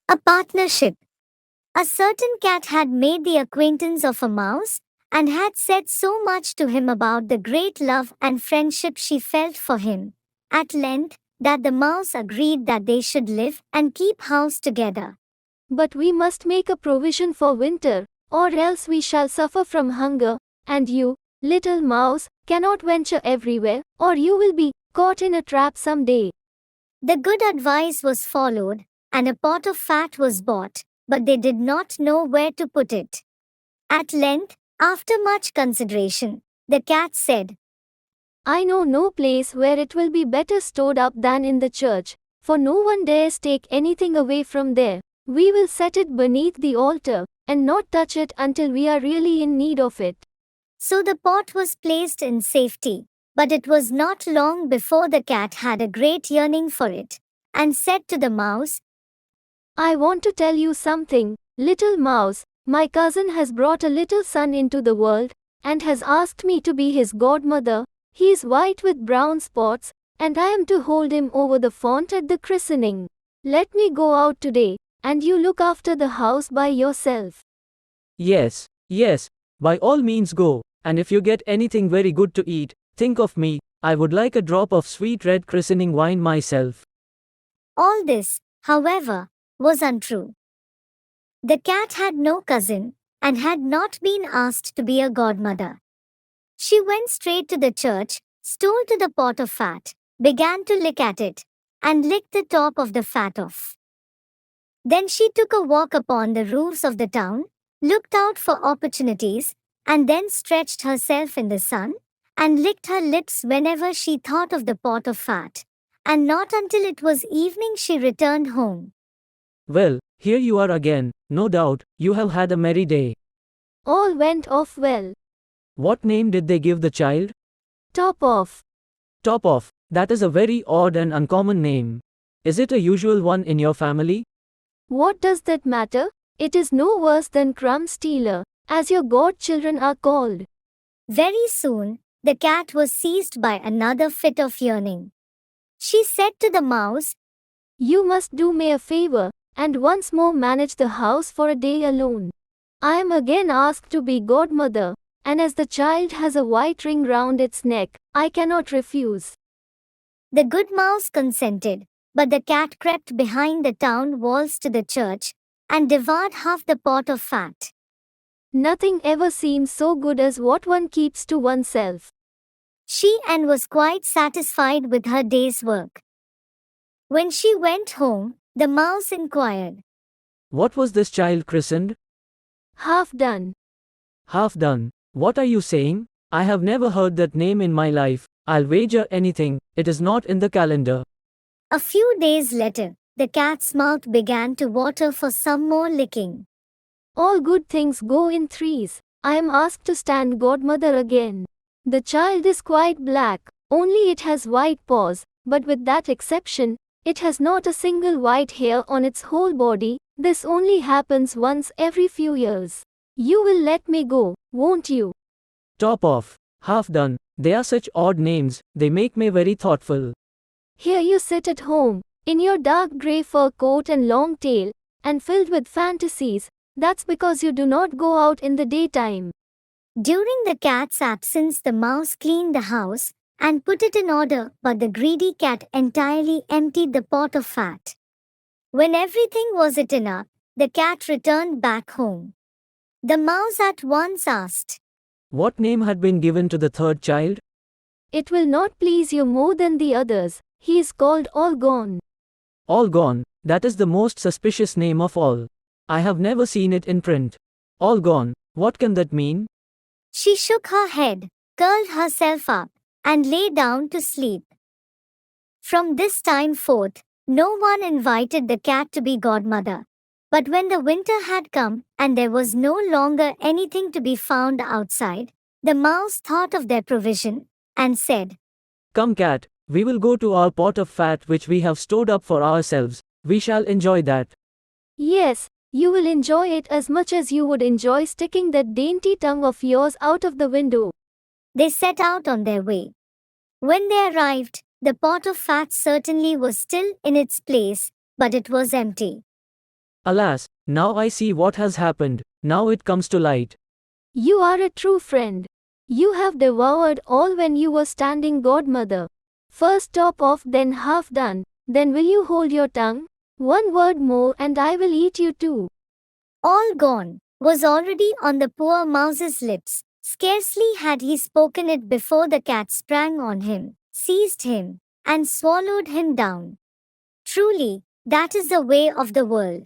A partnership. A certain cat had made the acquaintance of a mouse and had said so much to him about the great love and friendship she felt for him, at length, that the mouse agreed that they should live and keep house together. But we must make a provision for winter, or else we shall suffer from hunger, and you, little mouse, cannot venture everywhere, or you will be caught in a trap some day. The good advice was followed, and a pot of fat was bought, but they did not know where to put it. At length, after much consideration, the cat said, I know no place where it will be better stored up than in the church, for no one dares take anything away from there. We will set it beneath the altar, and not touch it until we are really in need of it. So the pot was placed in safety, but it was not long before the cat had a great yearning for it, and said to the mouse, I want to tell you something, little mouse. My cousin has brought a little son into the world, and has asked me to be his godmother. He is white with brown spots, and I am to hold him over the font at the christening. Let me go out today, and you look after the house by yourself. Yes, yes, by all means go, and if you get anything very good to eat, think of me. I would like a drop of sweet red christening wine myself. All this, however, was untrue. The cat had no cousin, and had not been asked to be a godmother. She went straight to the church, stole to the pot of fat, began to lick at it, and licked the top of the fat off. Then she took a walk upon the roofs of the town, looked out for opportunities, and then stretched herself in the sun, and licked her lips whenever she thought of the pot of fat, and not until it was evening she returned home. Well, here you are again, no doubt, you have had a merry day. All went off well. What name did they give the child? Top off. Top off, that is a very odd and uncommon name. Is it a usual one in your family? What does that matter? It is no worse than crumb stealer, as your godchildren are called. Very soon, the cat was seized by another fit of yearning. She said to the mouse, You must do me a favor, and once more manage the house for a day alone. I am again asked to be godmother, and as the child has a white ring round its neck, I cannot refuse. The good mouse consented, but the cat crept behind the town walls to the church, and devoured half the pot of fat. Nothing ever seems so good as what one keeps to oneself. She and was quite satisfied with her day's work. When she went home, the mouse inquired, What was this child christened? Half done. Half done. What are you saying? I have never heard that name in my life. I'll wager anything, it is not in the calendar. A few days later, the cat's mouth began to water for some more licking. All good things go in threes. I am asked to stand godmother again. The child is quite black, only it has white paws, but with that exception, it has not a single white hair on its whole body. This only happens once every few years. You will let me go, won't you? Top off. Half done. They are such odd names, they make me very thoughtful. Here you sit at home, in your dark grey fur coat and long tail, and filled with fantasies. That's because you do not go out in the daytime. During the cat's absence, the mouse cleaned the house and put it in order, but the greedy cat entirely emptied the pot of fat. When everything was eaten up, the cat returned back home. The mouse at once asked, What name had been given to the third child? It will not please you more than the others. He is called All Gone. All Gone, that is the most suspicious name of all. I have never seen it in print. All Gone, what can that mean? She shook her head, curled herself up, and lay down to sleep. From this time forth, no one invited the cat to be godmother. But when the winter had come, and there was no longer anything to be found outside, the mouse thought of their provision, and said, Come cat, we will go to our pot of fat which we have stored up for ourselves. We shall enjoy that. Yes, you will enjoy it as much as you would enjoy sticking that dainty tongue of yours out of the window. They set out on their way. When they arrived, the pot of fat certainly was still in its place, but it was empty. Alas, now I see what has happened, now it comes to light. You are a true friend. You have devoured all when you were standing godmother. First top off, then half done. Then will you hold your tongue? One word more and I will eat you too. All gone was already on the poor mouse's lips. Scarcely had he spoken it before the cat sprang on him, seized him, and swallowed him down. Truly, that is the way of the world.